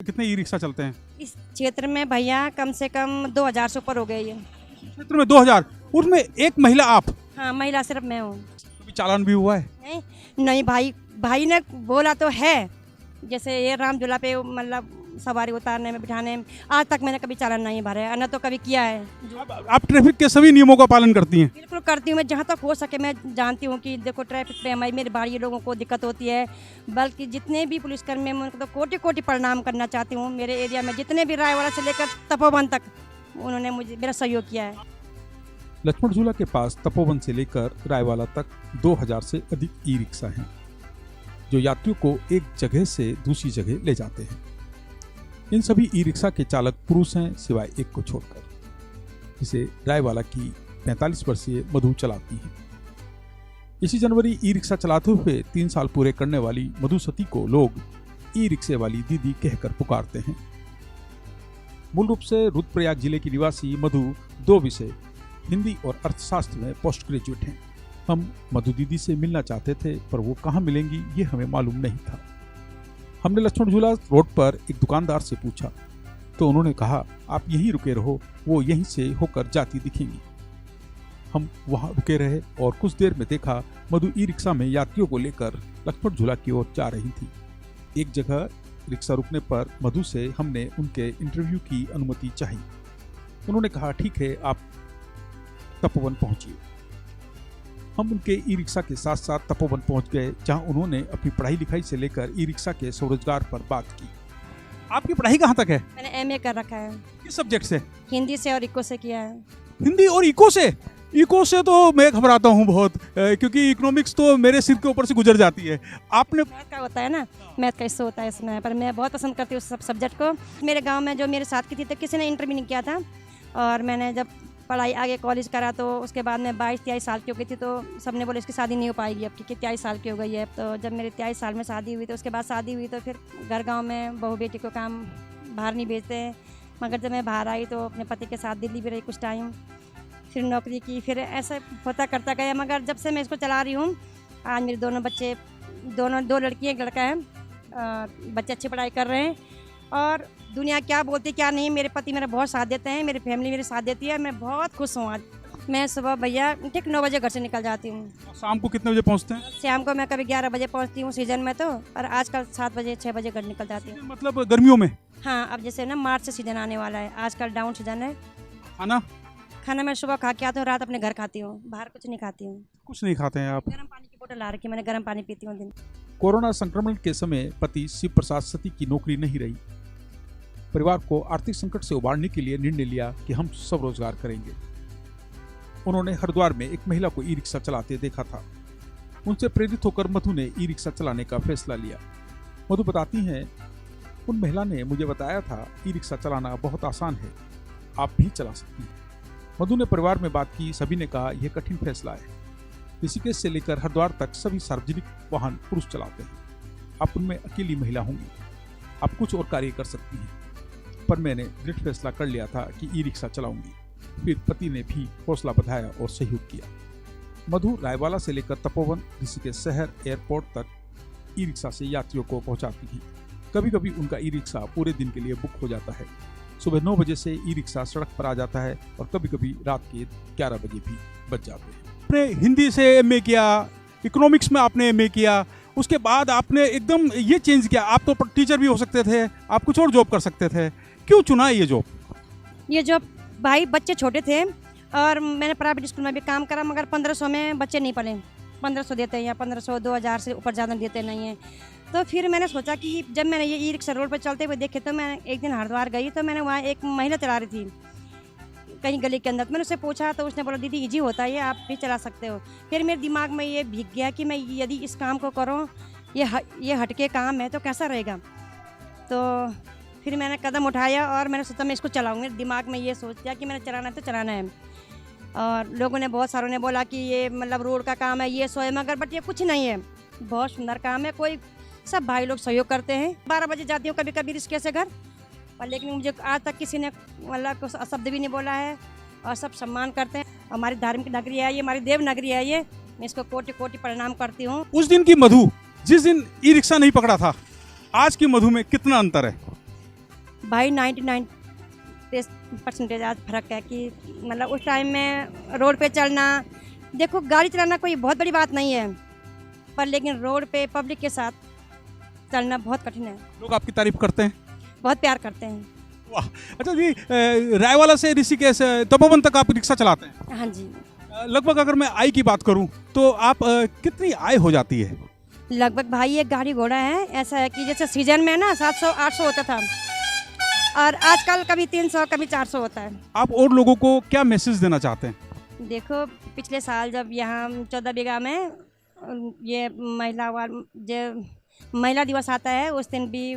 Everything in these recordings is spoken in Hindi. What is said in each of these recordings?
कितने ई रिक्शा चलते हैं इस क्षेत्र में भैया कम से कम 2000 से ऊपर हो गए ये। क्षेत्र में? 2000, उसमें एक महिला आप? हाँ, महिला सिर्फ मैं हूँ। कभी चालान भी हुआ है? नहीं भाई ने बोला तो है, जैसे ये राम झूला पे मतलब सवारी उतारने में बिठाने में आज तक मैंने कभी चालान नहीं भरा है, न तो कभी किया है। आप ट्रैफिक के सभी नियमों का पालन करती हैं? बिल्कुल करती हूँ मैं, जहाँ तक हो सके। मैं जानती हूँ कि देखो ट्रैफिक पे हमारी मेरे बाहरी लोगों को दिक्कत होती है, बल्कि जितने भी पुलिसकर्मी हैं मैं उनको तो कोटि कोटि प्रणाम करना चाहती हूँ। मेरे एरिया में जितने भी रायवाड़ा से लेकर तपोवन तक उन्होंने मुझे मेरा सहयोग किया है। लक्ष्मण झूला के पास तपोवन से लेकर रायवाला तक 2000 से अधिक ई रिक्शा हैं जो यात्रियों को एक जगह से दूसरी जगह ले जाते हैं। इन सभी ई रिक्शा के चालक पुरुष हैं सिवाय एक को छोड़कर, जिसे रायवाला की 45 वर्षीय मधु चलाती हैं। इसी जनवरी ई रिक्शा चलाते हुए 3 साल पूरे करने वाली मधु सती को लोग ई रिक्शे वाली दीदी कहकर पुकारते हैं। मूल रूप से रुद्रप्रयाग जिले की निवासी मधु 2 विषय हिंदी और अर्थशास्त्र में पोस्ट ग्रेजुएट हैं। हम मधु दीदी से मिलना चाहते थे, पर वो कहाँ मिलेंगी ये हमें मालूम नहीं था। हमने लक्ष्मण झूला रोड पर एक दुकानदार से पूछा तो उन्होंने कहा आप यहीं रुके रहो, वो यहीं से होकर जाती दिखेंगी। हम वहां रुके रहे और कुछ देर में देखा मधु ई रिक्शा में यात्रियों को लेकर लक्ष्मण झूला की ओर जा रही थी। एक जगह रिक्शा रुकने पर मधु से हमने उनके इंटरव्यू की अनुमति चाही। उन्होंने कहा ठीक है, आप तपोवन पहुंचिए। हम उनके ई रिक्शा के साथ साथ तपोवन पहुंच गए, जहां उन्होंने अपनी पढ़ाई लिखाई से लेकर ई रिक्शा के स्वरोजगार पर बात की। आपकी पढ़ाई कहाँ तक है? मैंने एमए कर रखा है। किस सब्जेक्ट से? हिंदी से और इको से किया है। हिंदी और इको से? इको से तो मैं घबराता हूँ बहुत, क्योंकि इकोनॉमिक्स तो मेरे सिर के ऊपर से गुजर जाती है। आपने मैथ का होता है ना, मैथ का हिस्सा होता है इसमें, पर मैं बहुत पसंद करती हूँ उस सब सब्जेक्ट को। मेरे गांव में जो मेरे साथ की थी तो किसी ने इंटर भी नहीं किया था, और मैंने जब पढ़ाई आगे कॉलेज करा तो उसके बाद में 22-23 साल की हो गई थी, तो सबने बोले इसकी शादी नहीं हो पाएगी अब, क्योंकि 23 साल की हो गई है। तो जब मेरे 23 साल में शादी हुई तो उसके बाद शादी हुई तो फिर घर गाँव में बहू बेटी को काम बाहर नहीं भेजते हैं। मगर जब मैं बाहर आई तो अपने पति के साथ दिल्ली भी रही कुछ टाइम, फिर नौकरी की, फिर ऐसे होता करता गया। मगर जब से मैं इसको चला रही हूँ, आज मेरे दोनों बच्चे, दो लड़की एक लड़का है, बच्चे अच्छी पढ़ाई कर रहे हैं। और दुनिया क्या बोलती क्या नहीं, मेरे पति मेरा बहुत साथ देते हैं, मेरी फैमिली मेरे साथ देती है। मैं बहुत खुश हूँ आज। मैं सुबह भैया ठीक 9 बजे घर से निकल जाती हूँ। शाम को कितने बजे पहुँचते हैं? शाम को मैं कभी 11 बजे पहुँचती हूँ सीजन में, तो और आजकल 7 बजे 6 बजे घर निकल जाती हूँ। मतलब गर्मियों में? हाँ, अब जैसे ना मार्च से सीजन आने वाला है, आजकल डाउन सीजन है। खाना मैं सुबह खा के आती हूँ, रात अपने घर खाती हूँ, बाहर कुछ नहीं खाती हूँ। कुछ नहीं खाते हैं आप? गर्म पानी की बोतल ला रखी, मैंने गर्म पानी पीती हूँ दिन। कोरोना संक्रमण के समय पति शिव प्रसाद सती की नौकरी नहीं रही। परिवार को आर्थिक संकट से उबारने के लिए निर्णय लिया कि हम स्वरोजगार करेंगे। उन्होंने हरिद्वार में एक महिला को ई रिक्शा चलाते देखा था। उनसे प्रेरित होकर मधु ने ई रिक्शा चलाने का फैसला लिया। मधु बताती हैं, उन महिला ने मुझे बताया था ई रिक्शा चलाना बहुत आसान है, आप भी चला सकती हैं। मधु ने परिवार में बात की, सभी ने कहा यह कठिन फैसला है। ऋषिकेश से लेकर हरिद्वार तक सभी सार्वजनिक वाहन पुरुष चलाते हैं। आप उनमें अकेली महिला होंगी, आप कुछ और कार्य कर सकती हैं। पर मैंने दृढ़ फैसला कर लिया था कि ई रिक्शा चलाऊंगी। फिर पति ने भी हौसला बढ़ाया और सहयोग किया। मधु रायवाला से लेकर तपोवन, ऋषिकेश शहर, एयरपोर्ट तक ई रिक्शा से यात्रियों को पहुंचाती थी। कभी कभी उनका ई रिक्शा पूरे दिन के लिए बुक हो जाता है। सुबह 9 बजे से ई रिक्शा सड़क पर आ जाता है और कभी कभी रात के 11 बजे भी बच जाते हैं। आपने हिंदी से एमए किया, इकोनॉमिक्स में आपने एमए किया, उसके बाद आपने एकदम ये चेंज किया। आप तो टीचर भी हो सकते थे, आप कुछ और जॉब कर सकते थे, क्यों चुना ये जॉब? ये जॉब भाई बच्चे छोटे थे और मैंने प्राइवेट स्कूल में भी काम करा, मगर 1500 में बच्चे नहीं पढ़े। 1500 देते हैं या 1500, 2000 से ऊपर ज़्यादा देते नहीं हैं। तो फिर मैंने सोचा कि जब मैंने ये ई रिक्शा रोड पर चलते हुए देखे तो मैं एक दिन हरिद्वार गई, तो मैंने वहाँ एक महिला चला रही थी कहीं गली के अंदर। मैंने उससे पूछा तो उसने बोला दीदी ईजी होता है, आप भी चला सकते हो। फिर मेरे दिमाग में ये भीग गया कि मैं यदि इस काम को करूँ, ये हटके काम है तो कैसा रहेगा। तो फिर मैंने कदम उठाया और मैंने सोचा मैं इसको चलाऊँगी। दिमाग में ये सोच दिया कि मैंने चलाना है तो चलाना है। और लोगों ने, बहुत सारों ने बोला कि ये मतलब रोड का काम है, ये सो है, मगर बट ये कुछ नहीं है, बहुत सुंदर काम है। कोई सब भाई लोग सहयोग करते हैं। 12 बजे जाती हूँ कभी कभी ऋषिकेश से घर, और लेकिन मुझे आज तक किसी ने मतलब कुछ शब्द भी नहीं बोला है, और सब सम्मान करते हैं। हमारी धार्मिक नगरी है ये, हमारी देव नगरी है ये, मैं इसको कोटि कोटि प्रणाम करती हूँ। उस दिन की मधु, जिस दिन ई रिक्शा नहीं पकड़ा था, आज की मधु में कितना अंतर है? भाई 99 परसेंटेज आज फ़र्क है कि मतलब उस टाइम में रोड पे चलना, देखो गाड़ी चलाना कोई बहुत बड़ी बात नहीं है, पर लेकिन रोड पे पब्लिक के साथ चलना बहुत कठिन है। लोग आपकी तारीफ करते हैं? बहुत प्यार करते हैं। वाह। अच्छा जी, रायवाला से ऋषिकेश तपोवन तक आप रिक्शा चलाते हैं? हाँ जी। लगभग अगर मैं आय की बात करूं तो आप कितनी आय हो जाती है? लगभग भाई एक गाड़ी घोड़ा है, ऐसा है कि जैसे सीजन में ना 700-800 होता था, और आजकल कभी 300 कभी 400 होता है। आप और लोगों को क्या मैसेज देना चाहते हैं? देखो पिछले साल जब यहाँ 14 बीघा में ये महिला दिवस आता है, उस दिन भी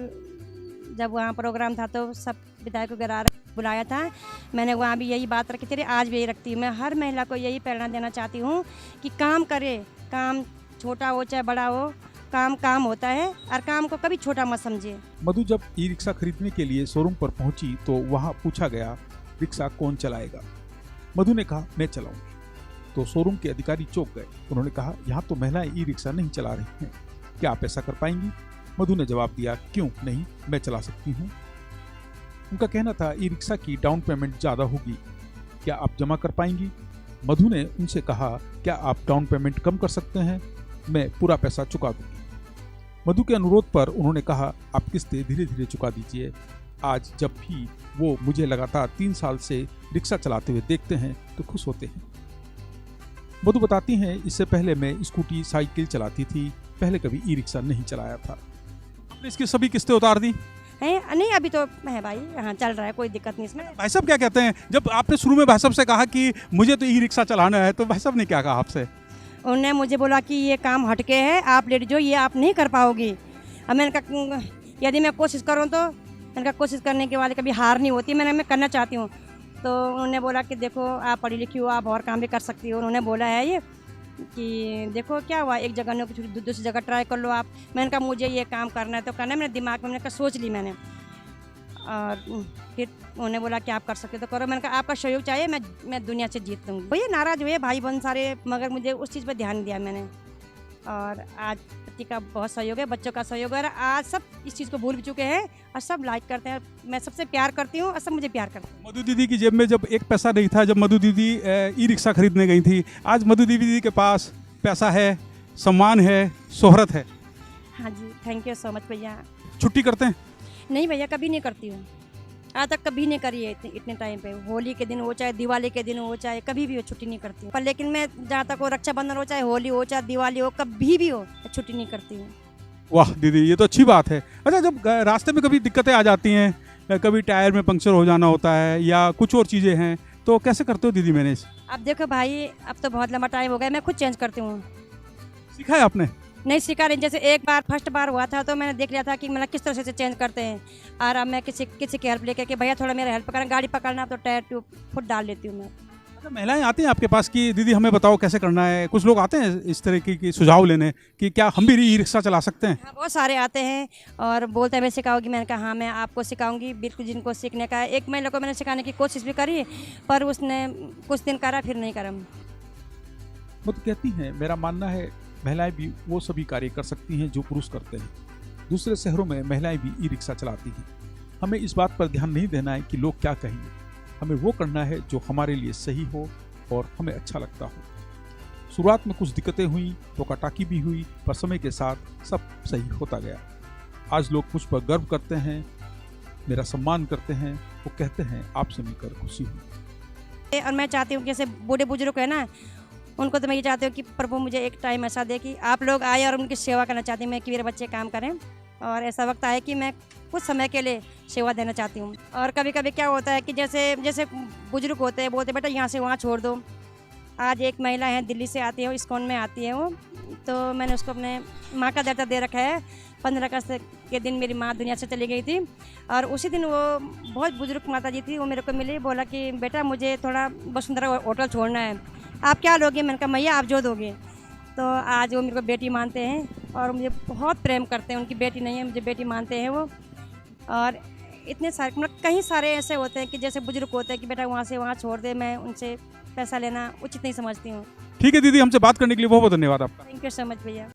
जब वहाँ प्रोग्राम था तो सब विधायकों को बुलाया था। मैंने वहाँ भी यही बात रखी थी, आज भी यही रखती हूँ। मैं हर महिला को यही प्रेरणा देना चाहती हूँ कि काम करे, काम छोटा हो चाहे बड़ा हो, काम काम होता है और काम को कभी छोटा मत समझिए। मधु जब ई रिक्शा खरीदने के लिए शोरूम पर पहुंची तो वहां पूछा गया रिक्शा कौन चलाएगा। मधु ने कहा मैं चलाऊंगी। तो शोरूम के अधिकारी चौंक गए। उन्होंने कहा यहाँ तो महिलाएं ई रिक्शा नहीं चला रही हैं, क्या आप ऐसा कर पाएंगी? मधु ने जवाब दिया क्यों नहीं, मैं चला सकती हूँ। उनका कहना था ई रिक्शा की डाउन पेमेंट ज़्यादा होगी, क्या आप जमा कर पाएंगी? मधु ने उनसे कहा क्या आप डाउन पेमेंट कम कर सकते हैं, मैं पूरा पैसा चुका दूंगी। मधु के अनुरोध पर उन्होंने कहा आप किस्तें धीरे धीरे चुका दीजिए। आज जब भी वो मुझे लगातार 3 साल से रिक्शा चलाते हुए देखते हैं तो खुश होते हैं। मधु बताती हैं इससे पहले मैं स्कूटी साइकिल चलाती थी, पहले कभी ई रिक्शा नहीं चलाया था। आपने इसकी सभी किस्तें उतार दी? नहीं अभी तो है भाई, यहाँ चल रहा है, कोई दिक्कत नहीं इसमें। भाई साहब क्या कहते हैं? जब आपने शुरू में भाई साहब से कहा कि मुझे तो ई रिक्शा चलाना है तो भाई साहब ने क्या कहा आपसे? उन्होंने मुझे बोला कि ये काम हटके है, आप लेट जाओ, ये आप नहीं कर पाओगी। अब मैंने कहा यदि मैं कोशिश करूँ तो, मैंने कहा कोशिश करने के बाद कभी हार नहीं होती, मैं करना चाहती हूँ। तो उन्होंने बोला कि देखो आप पढ़ी लिखी हो, आप और काम भी कर सकती हो। उन्होंने बोला है ये कि देखो क्या हुआ, एक जगह नहीं कुछ दूसरी जगह ट्राई कर लो आप। मैंने कहा मुझे ये काम करना है तो करना है, मेरे दिमाग में मैंने कहा सोच ली मैंने। और फिर उन्होंने बोला कि आप कर सकते तो करो। मैंने कहा आपका सहयोग चाहिए, मैं दुनिया से जीत लूँगी। भैया नाराज़ हुए भाई बहन सारे, मगर मुझे उस चीज़ पर ध्यान नहीं दिया मैंने। और आज पति का बहुत सहयोग है, बच्चों का सहयोग है, आज सब इस चीज़ को भूल भी चुके हैं और सब लाइक करते हैं। मैं सबसे प्यार करती हूँ और सब मुझे प्यार करते हैं। मधु दीदी की जेब में जब एक पैसा नहीं था, जब मधु दीदी ई रिक्शा खरीदने गई थी, आज मधु दीदी के पास पैसा है, सम्मान है, शोहरत है। हाँ जी, थैंक यू सो मच भैया। छुट्टी करते हैं? नहीं भैया, कभी नहीं करती हूँ, आज तक कभी नहीं करी है। इतने टाइम पे होली के दिन हो चाहे दिवाली के दिन हो, चाहे कभी भी हो, छुट्टी नहीं करती हूँ। पर लेकिन मैं जहाँ तक हो, रक्षाबंधन हो चाहे होली हो चाहे दिवाली हो, कभी भी हो, छुट्टी नहीं करती हूँ। वाह दीदी, ये तो अच्छी बात है। अच्छा, जब रास्ते में कभी दिक्कतें आ जाती हैं, कभी टायर में पंक्चर हो जाना होता है या कुछ और चीज़ें हैं, तो कैसे करते हो दीदी मैनेज? अब देखो भाई, अब तो बहुत लंबा टाइम हो गया, मैं खुद चेंज करती हूँ। सीखा है आपने? नहीं सीखा नहीं, जैसे एक बार फर्स्ट बार हुआ था तो मैंने देख लिया था कि मतलब किस तरह से चेंज करते हैं। और अब मैं किसी की हेल्प लेके कि भैया थोड़ा मेरा हेल्प करना, गाड़ी पकड़ना तो टायर ट्यूब खुद डाल लेती हूँ मैं। अच्छा, महिलाएं आती हैं आपके पास कि दीदी हमें बताओ कैसे करना है? कुछ लोग आते हैं इस तरह की सुझाव लेने कि क्या हम भी ई रिक्शा चला सकते हैं? हाँ, बहुत सारे आते हैं और बोलते हैं मैं सिखाऊंगी। मैंने कहा हाँ मैं आपको सिखाऊंगी, बिल्कुल। जिनको सीखने का है, एक महिला को मैंने सिखाने की कोशिश भी करी, पर उसने कुछ दिन करा फिर नहीं करा। वो तो कहती हैं मेरा मानना है महिलाएं भी वो सभी कार्य कर सकती हैं जो पुरुष करते हैं। दूसरे शहरों में महिलाएं भी ई रिक्शा चलाती हैं। हमें इस बात पर ध्यान नहीं देना है कि लोग क्या कहेंगे, हमें वो करना है जो हमारे लिए सही हो और हमें अच्छा लगता हो। शुरुआत में कुछ दिक्कतें हुई, टोकाटाकी भी हुई, पर समय के साथ सब सही होता गया। आज लोग मुझ पर गर्व करते हैं, मेरा सम्मान करते हैं, वो कहते हैं आपसे मिलकर खुशी हुई। और मैं चाहती हूँ कि जैसे बूढ़े बुजुर्ग है ना, उनको तो मैं ये चाहती हूँ कि प्रभु मुझे एक टाइम ऐसा दे कि आप लोग आए और उनकी सेवा करना चाहती हूँ मैं, कि मेरे बच्चे काम करें। और ऐसा वक्त आए कि मैं कुछ समय के लिए सेवा देना चाहती हूँ। और कभी कभी क्या होता है कि जैसे बुजुर्ग होते हैं, बोलते बेटा यहाँ से वहाँ छोड़ दो। आज एक महिला है दिल्ली से आती है, वो इस्कॉन में आती है वो, तो मैंने उसको अपने माँ का दर्जा दे रखा है। 15 अगस्त के दिन मेरी माँ दुनिया से चली गई थी और उसी दिन वो बहुत बुजुर्ग माता जी थी, वो मेरे को मिली, बोला कि बेटा मुझे थोड़ा वसुंधरा होटल छोड़ना है, आप क्या लोगे? मैंने कहा मैया आप जो दोगे। तो आज वो मेरे को बेटी मानते हैं और मुझे बहुत प्रेम करते हैं। उनकी बेटी नहीं है, मुझे बेटी मानते हैं वो। और इतने सारे मतलब कई सारे ऐसे होते हैं कि जैसे बुजुर्ग होते हैं कि बेटा वहाँ से वहाँ छोड़ दे, मैं उनसे पैसा लेना उचित नहीं समझती हूँ। ठीक है दीदी, हमसे बात करने के लिए बहुत बहुत धन्यवाद आपका। थैंक यू सो मच भैया।